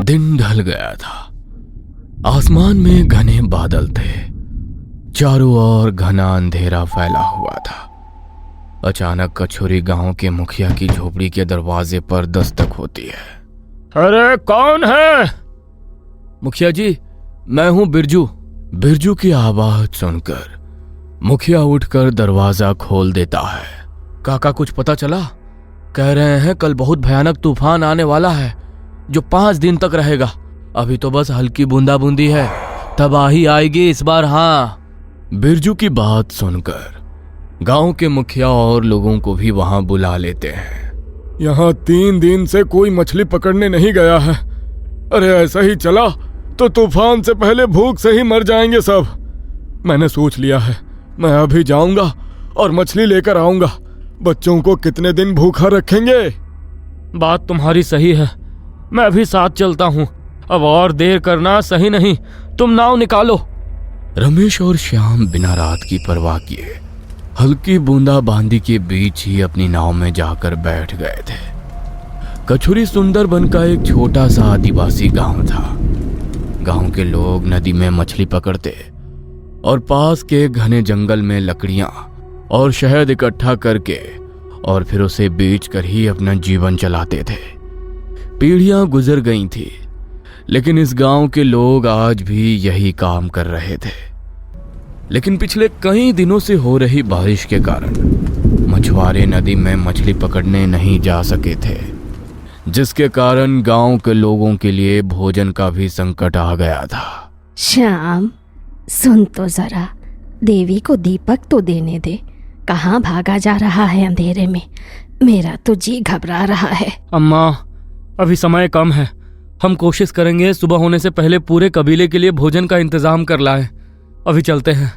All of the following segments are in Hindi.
दिन ढल गया था। आसमान में घने बादल थे। चारों ओर घना अंधेरा फैला हुआ था। अचानक कछुरी गांव के मुखिया की झोपड़ी के दरवाजे पर दस्तक होती है। अरे कौन है? मुखिया जी, मैं हूं बिरजू। बिरजू की आवाज सुनकर मुखिया उठकर दरवाजा खोल देता है। काका, कुछ पता चला? कह रहे हैं कल बहुत भयानक तूफान आने वाला है जो 5 दिन तक रहेगा। अभी तो बस हल्की बूंदाबूंदी है, तबाही आएगी इस बार। हाँ। बिरजू की बात सुनकर गांव के मुखिया और लोगों को भी वहां बुला लेते हैं। यहाँ 3 दिन से कोई मछली पकड़ने नहीं गया है। अरे ऐसा ही चला तो तूफान से पहले भूख से ही मर जाएंगे सब। मैंने सोच लिया है, मैं अभी जाऊंगा और मछली लेकर आऊंगा। बच्चों को कितने दिन भूखा रखेंगे? बात तुम्हारी सही है, मैं अभी साथ चलता हूँ। अब और देर करना सही नहीं, तुम नाव निकालो। रमेश और श्याम बिना रात की परवाह किए हल्की बूंदाबांदी के बीच ही अपनी नाव में जाकर बैठ गए थे। कछुरी सुंदरबन का एक छोटा सा आदिवासी गांव था। गांव के लोग नदी में मछली पकड़ते और पास के घने जंगल में लकड़ियां और शहद इकट्ठा करके और फिर उसे बेचकर ही अपना जीवन चलाते थे। पीढ़ियां गुजर गई थी, लेकिन इस गांव के लोग आज भी यही काम कर रहे थे। लेकिन पिछले कई दिनों से हो रही बारिश के कारण मछुआरे नदी में मछली पकड़ने नहीं जा सके थे, जिसके कारण गांव के लोगों के लिए भोजन का भी संकट आ गया था। श्याम, सुन तो जरा, देवी को दीपक तो देने दे। कहाँ भागा जा रहा है अंधेरे में? मेरा तो जी घबरा रहा है। अम्मा, अभी समय कम है। हम कोशिश करेंगे सुबह होने से पहले पूरे कबीले के लिए भोजन का इंतजाम कर लाएं। अभी चलते हैं,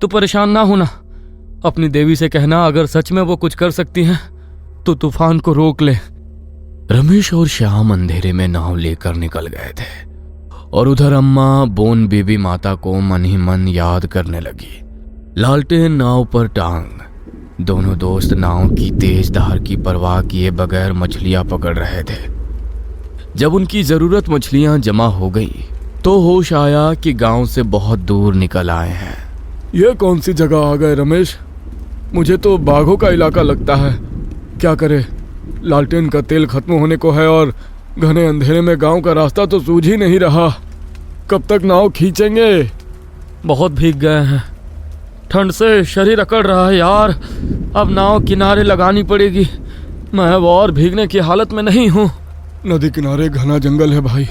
तो परेशान ना होना। अपनी देवी से कहना अगर सच में वो कुछ कर सकती हैं तो तूफान को रोक ले। रमेश और श्याम अंधेरे में नाव लेकर निकल गए थे और उधर अम्मा बोन बीबी माता को मन ही मन याद करने लगी। लालटेन नाव पर टांग दोनों दोस्त नाव की तेज धार की परवाह किए बगैर मछलियां पकड़ रहे थे। जब उनकी जरूरत मछलियां जमा हो गई तो होश आया कि गांव से बहुत दूर निकल आए हैं। ये कौन सी जगह आ गए रमेश? मुझे तो बाघों का इलाका लगता है। क्या करे, लालटेन का तेल खत्म होने को है और घने अंधेरे में गांव का रास्ता तो सूझ ही नहीं रहा। कब तक नाव खींचेंगे? बहुत भीग गए हैं, ठंड से शरीर अकड़ रहा है यार। अब नाव किनारे लगानी पड़ेगी। मैं अब और भीगने की हालत में नहीं हूँ। नदी किनारे घना जंगल है भाई।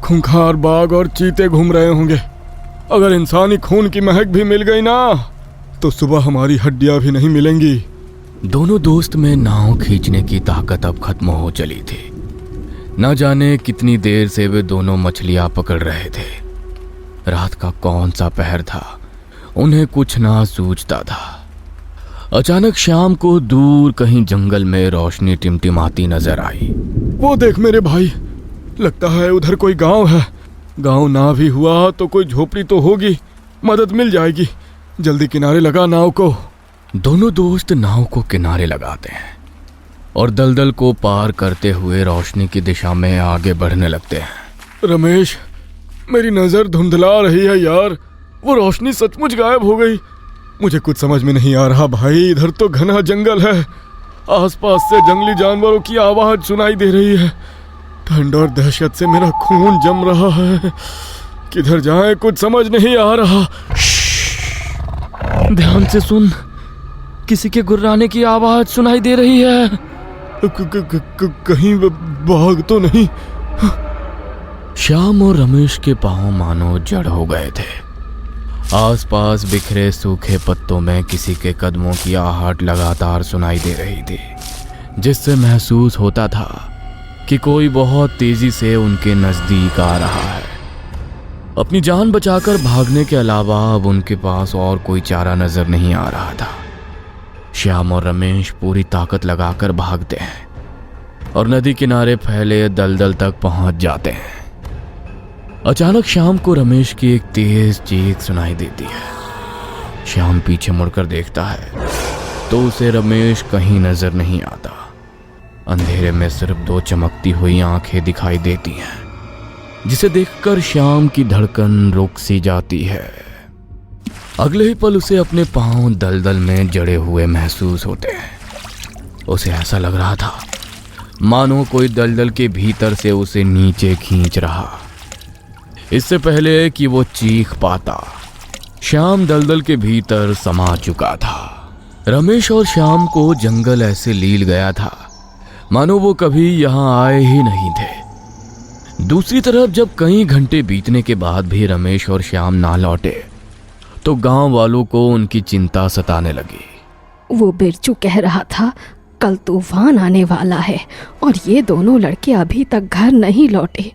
खूंखार बाघ और चीते घूम रहे होंगे। अगर इंसानी खून की महक भी मिल गई ना तो सुबह हमारी हड्डियां भी नहीं मिलेंगी। दोनों दोस्त में नाव खींचने की ताकत अब खत्म हो चली थी। न जाने कितनी देर से वे दोनों मछलियां पकड़ रहे थे। रात का कौन सा पहर था, उन्हें कुछ ना सूझता था। अचानक शाम को दूर कहीं जंगल में रोशनी टिमटिमाती नजर आई। वो देख मेरे भाई, लगता है उधर कोई गांव है। गांव ना भी हुआ तो कोई झोपड़ी तो होगी, मदद मिल जाएगी। जल्दी किनारे लगा नाव को। दोनों दोस्त नाव को किनारे लगाते हैं और दलदल को पार करते हुए रोशनी की दिशा में आगे बढ़ने लगते हैं। रमेश, मेरी नजर धुंधला रही है यार। वो रोशनी सचमुच गायब हो गई। मुझे कुछ समझ में नहीं आ रहा भाई। इधर तो घना जंगल है, आसपास से जंगली जानवरों की आवाज सुनाई दे रही है। ठंड और दहशत से मेरा खून जम रहा है। किधर जाए कुछ समझ नहीं आ रहा। ध्यान से सुन, किसी के गुर्राने की आवाज सुनाई दे रही है। कहीं बाघ तो नहीं? श्याम और रमेश के पांव मानो जड़ हो गए थे। आसपास बिखरे सूखे पत्तों में किसी के कदमों की आहट लगातार सुनाई दे रही थी, जिससे महसूस होता था कि कोई बहुत तेजी से उनके नजदीक आ रहा है। अपनी जान बचाकर भागने के अलावा अब उनके पास और कोई चारा नजर नहीं आ रहा था। श्याम और रमेश पूरी ताकत लगाकर भागते हैं और नदी किनारे फैले दलदल तक पहुंच जाते हैं। अचानक श्याम को रमेश की एक तेज चीख सुनाई देती है। श्याम पीछे मुड़कर देखता है तो उसे रमेश कहीं नजर नहीं आता। अंधेरे में सिर्फ 2 चमकती हुई आंखें दिखाई देती हैं। जिसे देखकर श्याम की धड़कन रुक सी जाती है। अगले ही पल उसे अपने पांव दलदल में जड़े हुए महसूस होते हैं। उसे ऐसा लग रहा था मानो कोई दलदल के भीतर से उसे नीचे खींच रहा। इससे पहले कि वो चीख पाता, श्याम दलदल के भीतर समा चुका था। रमेश और श्याम को जंगल ऐसे लील गया था मानो वो कभी यहां आए ही नहीं थे। दूसरी तरफ जब कई घंटे बीतने के बाद भी रमेश और श्याम ना लौटे तो गांव वालों को उनकी चिंता सताने लगी। वो बिरजू कह रहा था कल तूफान आने वाला है और ये दोनों लड़के अभी तक घर नहीं लौटे।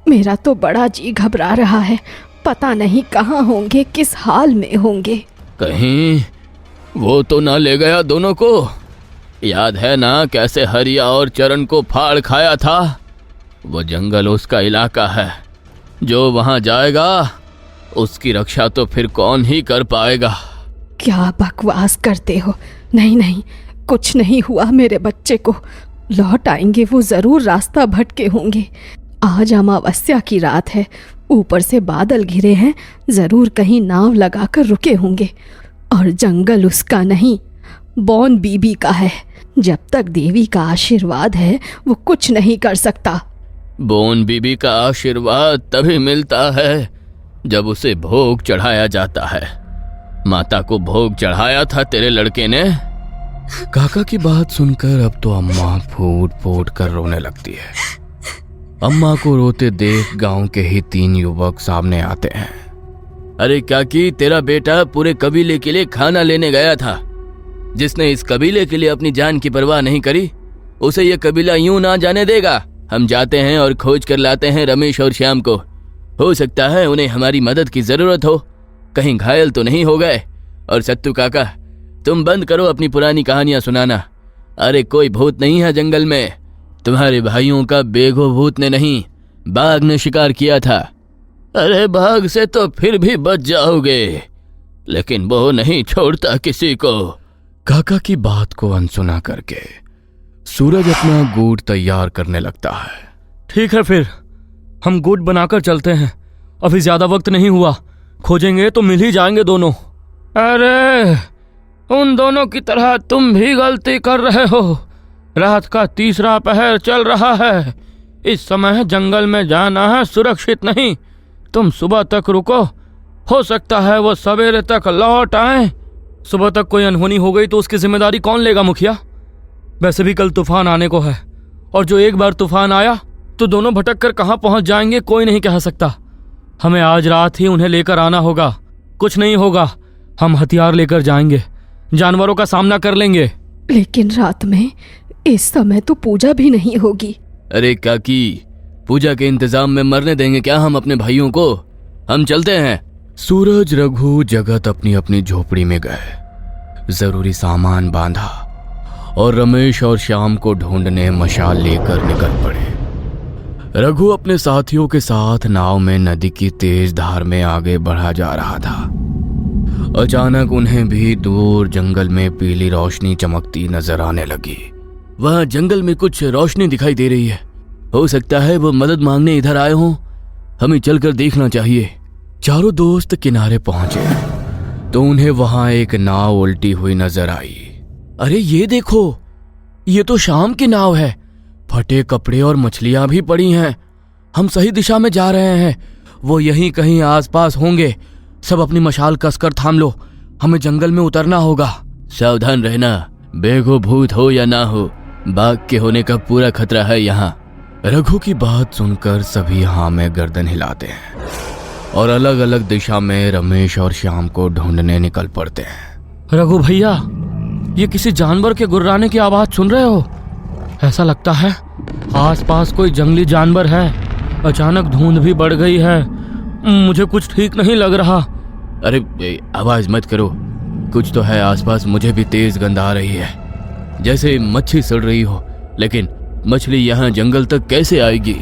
मेरा तो बड़ा जी घबरा रहा है, पता नहीं कहाँ होंगे, किस हाल में होंगे। कहीं वो तो ना ले गया दोनों को? याद है ना कैसे हरिया और चरण को फाड़ खाया था? वो जंगल उसका इलाका है, जो वहां जाएगा उसकी रक्षा तो फिर कौन ही कर पाएगा। क्या बकवास करते हो? नहीं नहीं, कुछ नहीं हुआ मेरे बच्चे को। लौट आएंगे वो, जरूर रास्ता भटके होंगे। आज अमावस्या की रात है, ऊपर से बादल घिरे हैं, जरूर कहीं नाव लगाकर रुके होंगे। और जंगल उसका नहीं, बौन बीबी का है। जब तक देवी का आशीर्वाद है वो कुछ नहीं कर सकता। बोन बीबी का आशीर्वाद तभी मिलता है जब उसे भोग चढ़ाया जाता है। माता को भोग चढ़ाया था तेरे लड़के ने? काका की बात सुनकर अब तो अम्मा फूट फूट कर रोने लगती है। अम्मा को रोते देख गांव के ही 3 युवक सामने आते हैं। अरे काकी, तेरा बेटा पूरे कबीले के लिए खाना लेने गया था। जिसने इस कबीले के लिए अपनी जान की परवाह नहीं करी उसे यह कबीला यूं ना जाने देगा। हम जाते हैं और खोज कर लाते हैं रमेश और श्याम को। हो सकता है उन्हें हमारी मदद की जरूरत हो, कहीं घायल तो नहीं हो गए। और सत्तू काका, तुम बंद करो अपनी पुरानी कहानियां सुनाना। अरे कोई भूत नहीं है जंगल में। तुम्हारे भाइयों का बेगो भूत ने नहीं, बाघ ने शिकार किया था। अरे बाघ से तो फिर भी बच जाओगे, लेकिन वो नहीं छोड़ता किसी को। काका की बात को अनसुना करके सूरज अपना गूढ़ तैयार करने लगता है। ठीक है, फिर हम गुट बनाकर चलते हैं। अभी ज्यादा वक्त नहीं हुआ, खोजेंगे तो मिल ही जाएंगे दोनों। अरे उन दोनों की तरह तुम भी गलती कर रहे हो। रात का 3रा पहर चल रहा है। इस समय जंगल में जाना है सुरक्षित नहीं। तुम सुबह तक रुको, हो सकता है वो सवेरे तक लौट आए। सुबह तक कोई अनहोनी हो गई तो उसकी जिम्मेदारी कौन लेगा मुखिया? वैसे भी कल तूफान आने को है, और जो एक बार तूफान आया तो दोनों भटक कर कहाँ पहुंच जाएंगे कोई नहीं कह सकता। हमें आज रात ही उन्हें लेकर आना होगा। कुछ नहीं होगा, हम हथियार लेकर जाएंगे, जानवरों का सामना कर लेंगे। लेकिन रात में इस समय तो पूजा भी नहीं होगी। अरे काकी, पूजा के इंतजाम में मरने देंगे क्या हम अपने भाइयों को? हम चलते हैं। सूरज, रघु, जगत अपनी अपनी झोपड़ी में गए, जरूरी सामान बांधा और रमेश और श्याम को ढूंढने मशाल लेकर निकल पड़े। रघु अपने साथियों के साथ नाव में नदी की तेज धार में आगे बढ़ा जा रहा था। अचानक उन्हें भी दूर जंगल में पीली रोशनी चमकती नजर आने लगी। वहां जंगल में कुछ रोशनी दिखाई दे रही है। हो सकता है वो मदद मांगने इधर आए हों। हमें चलकर देखना चाहिए। चारों दोस्त किनारे पहुंचे तो उन्हें वहां एक नाव उल्टी हुई नजर आई। अरे ये देखो, ये तो श्याम की नाव है। फटे कपड़े और मछलियां भी पड़ी हैं। हम सही दिशा में जा रहे हैं। वो यहीं कहीं आसपास होंगे। सब अपनी मशाल कसकर थाम लो, हमें जंगल में उतरना होगा। सावधान रहना, बेगो भूत हो या ना हो, बाघ के होने का पूरा खतरा है यहाँ। रघु की बात सुनकर सभी हाँ में गर्दन हिलाते हैं और अलग अलग दिशा में रमेश और श्याम को ढूंढने निकल पड़ते हैं। रघु भैया, ये किसी जानवर के गुर्राने की आवाज सुन रहे हो? ऐसा लगता है आसपास कोई जंगली जानवर है। अचानक धुंध भी बढ़ गई है, मुझे कुछ ठीक नहीं लग रहा। अरे आवाज मत करो, कुछ तो है आसपास। मुझे भी तेज गंध आ रही है, जैसे मच्छी सड़ रही हो। लेकिन मछली यहाँ जंगल तक कैसे आएगी?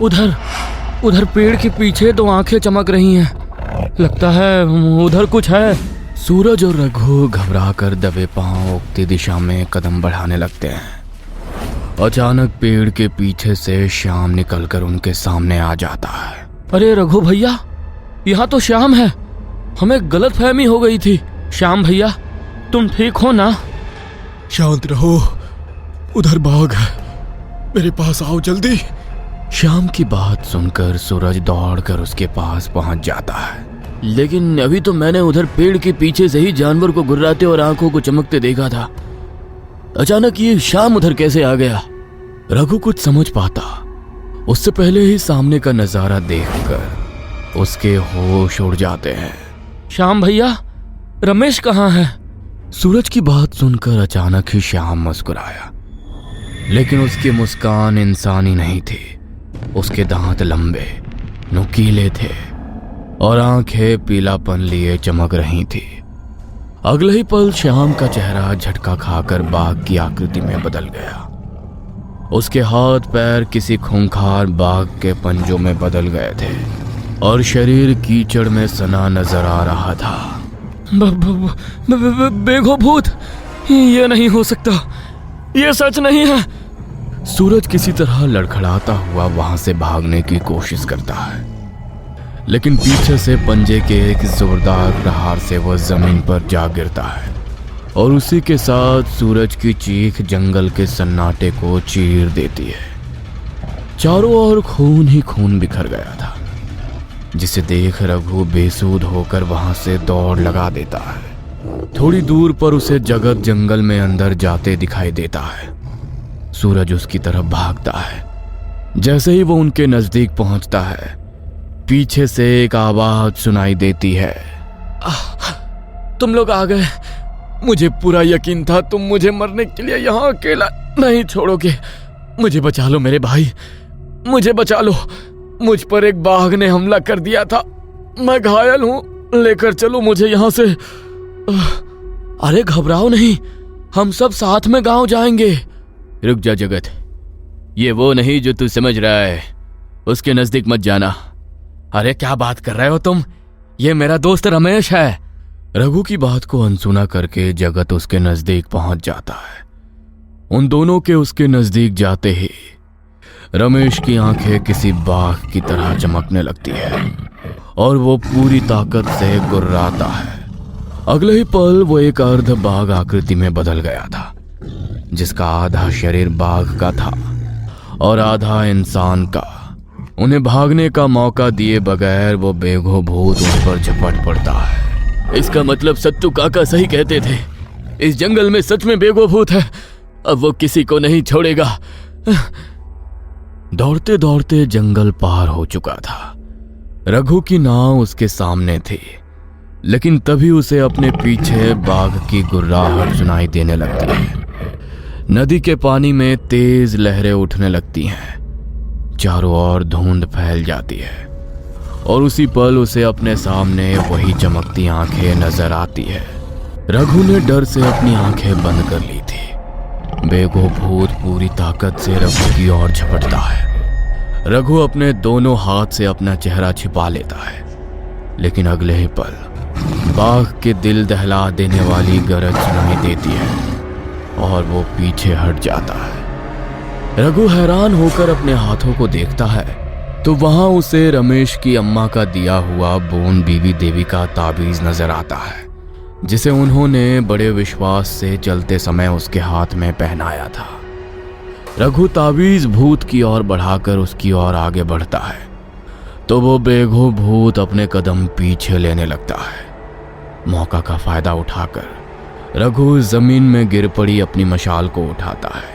उधर पेड़ के पीछे 2 आंखें चमक रही हैं। लगता है उधर कुछ है। सूरज और रघु घबराकर दबे पांव उगती दिशा में कदम बढ़ाने लगते हैं। अचानक पेड़ के पीछे से श्याम निकलकर उनके सामने आ जाता है। अरे रघु भैया, यहाँ तो श्याम है। हमें गलतफहमी हो गई थी। श्याम भैया, तुम ठीक हो ना? शांत रहो, उधर बाघ है, मेरे पास आओ जल्दी। श्याम की बात सुनकर सूरज दौड़कर उसके पास पहुंच जाता है। लेकिन अभी तो मैंने उधर पेड़ के पीछे से ही जानवर को गुर्राते और आंखों को चमकते देखा था। अचानक ये श्याम उधर कैसे आ गया? रघु कुछ समझ पाता उससे पहले ही सामने का नजारा देखकर उसके होश उड़ जाते हैं। श्याम भैया, रमेश कहाँ है? सूरज की बात सुनकर अचानक ही श्याम मुस्कुराया, लेकिन उसकी मुस्कान इंसानी नहीं थी। उसके दांत लंबे नुकीले थे और आंखें पीलापन लिए चमक रही थी। अगले ही पल श्याम का चेहरा झटका खाकर बाघ की आकृति में बदल गया। उसके हाथ पैर किसी खूंखार बाघ के पंजों में बदल गए थे और शरीर कीचड़ में सना नजर आ रहा था। बेगो भूत, ये नहीं हो सकता, ये सच नहीं है। सूरज किसी तरह लड़खड़ाता हुआ वहां से भागने की कोशिश करता है, लेकिन पीछे से पंजे के एक जोरदार प्रहार से वह जमीन पर जा गिरता है और उसी के साथ सूरज की चीख जंगल के सन्नाटे को चीर देती है। चारों ओर खून ही खून बिखर गया था, जिसे देख रघु बेसुध होकर वहां से दौड़ लगा देता है। थोड़ी दूर पर उसे जगत जंगल में अंदर जाते दिखाई देता है। सूरज उसकी तरफ भागता है। जैसे ही वो उनके नजदीक पहुंचता है, पीछे से एक आवाज सुनाई देती है। तुम लोग आ गए। मुझे पूरा यकीन था तुम मुझे मरने के लिए यहाँ अकेला नहीं छोड़ोगे। मुझे बचा लो मेरे भाई, मुझे बचा लो। मुझ पर एक बाघ ने हमला कर दिया था, मैं घायल हूं, लेकर चलो मुझे यहाँ से। अरे घबराओ नहीं, हम सब साथ में गांव जाएंगे। रुक जा जगत, ये वो नहीं जो तू समझ रहा है। उसके नजदीक मत जाना। अरे क्या बात कर रहे हो तुम? ये मेरा दोस्त रमेश है। रघु की बात को अनसुना करके जगत उसके नजदीक पहुंच जाता है। उन दोनों के उसके नजदीक जाते ही रमेश की आंखें किसी बाघ की तरह चमकने लगती है और वो पूरी ताकत से गुर्राता है। अगले ही पल वो एक अर्ध बाघ आकृति में बदल गया था, जिसका आधा शरीर बाघ का था और आधा इंसान का। उन्हें भागने का मौका दिए बगैर वो बेघो भूत उन पर झपट पड़ता है। इसका मतलब सत्तू काका सही कहते थे, इस जंगल में सच में बेघो भूत है। अब वो किसी को नहीं छोड़ेगा। दौड़ते दौड़ते जंगल पार हो चुका था। रघु की नाव उसके सामने थी, लेकिन तभी उसे अपने पीछे बाघ की गुर्राहट सुनाई देने लगती है। नदी के पानी में तेज लहरें उठने लगती हैं। चारों ओर धुंध फैल जाती है और उसी पल उसे अपने सामने वही चमकती आंखें नजर आती है। रघु ने डर से अपनी आंखें बंद कर ली थी। बेघो भूत पूरी ताकत से रघु की ओर झपटता है। रघु अपने दोनों हाथ से अपना चेहरा छिपा लेता है, लेकिन अगले ही पल बाघ के दिल दहला देने वाली गरज सुनाई देती है और वो पीछे हट जाता है। रघु हैरान होकर अपने हाथों को देखता है तो वहां उसे रमेश की अम्मा का दिया हुआ बोन बीवी देवी का ताबीज नजर आता है, जिसे उन्होंने बड़े विश्वास से चलते समय उसके हाथ में पहनाया था। रघु ताबीज भूत की ओर बढ़ाकर उसकी ओर आगे बढ़ता है तो वो बेघो भूत अपने कदम पीछे लेने लगता है। मौका का फायदा उठाकर रघु जमीन में गिर पड़ी अपनी मशाल को उठाता है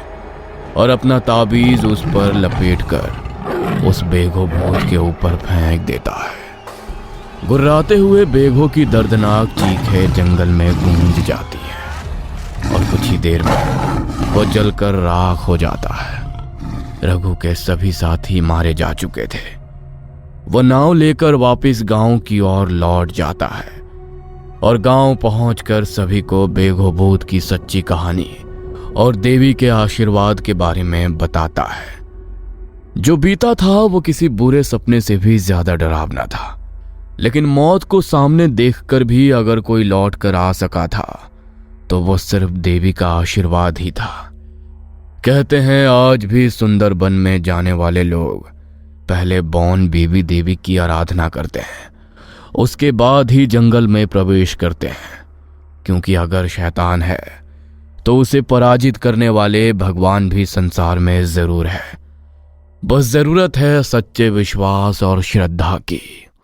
और अपना ताबीज उस पर लपेटकर उस बेघो भूत के ऊपर फेंक देता है। गुर्राते हुए बेघो की दर्दनाक चीखें जंगल में गूंज जाती है और कुछ ही देर में वो जलकर राख हो जाता है। रघु के सभी साथी मारे जा चुके थे। वो नाव लेकर वापस गांव की ओर लौट जाता है और गांव पहुंचकर सभी को बेघो भूत की सच्ची कहानी और देवी के आशीर्वाद के बारे में बताता है। जो बीता था वो किसी बुरे सपने से भी ज्यादा डरावना था, लेकिन मौत को सामने देखकर भी अगर कोई लौट कर आ सका था तो वो सिर्फ देवी का आशीर्वाद ही था। कहते हैं आज भी सुंदरबन में जाने वाले लोग पहले बौन बीवी देवी की आराधना करते हैं, उसके बाद ही जंगल में प्रवेश करते हैं, क्योंकि अगर शैतान है तो उसे पराजित करने वाले भगवान भी संसार में जरूर है। बस जरूरत है सच्चे विश्वास और श्रद्धा की।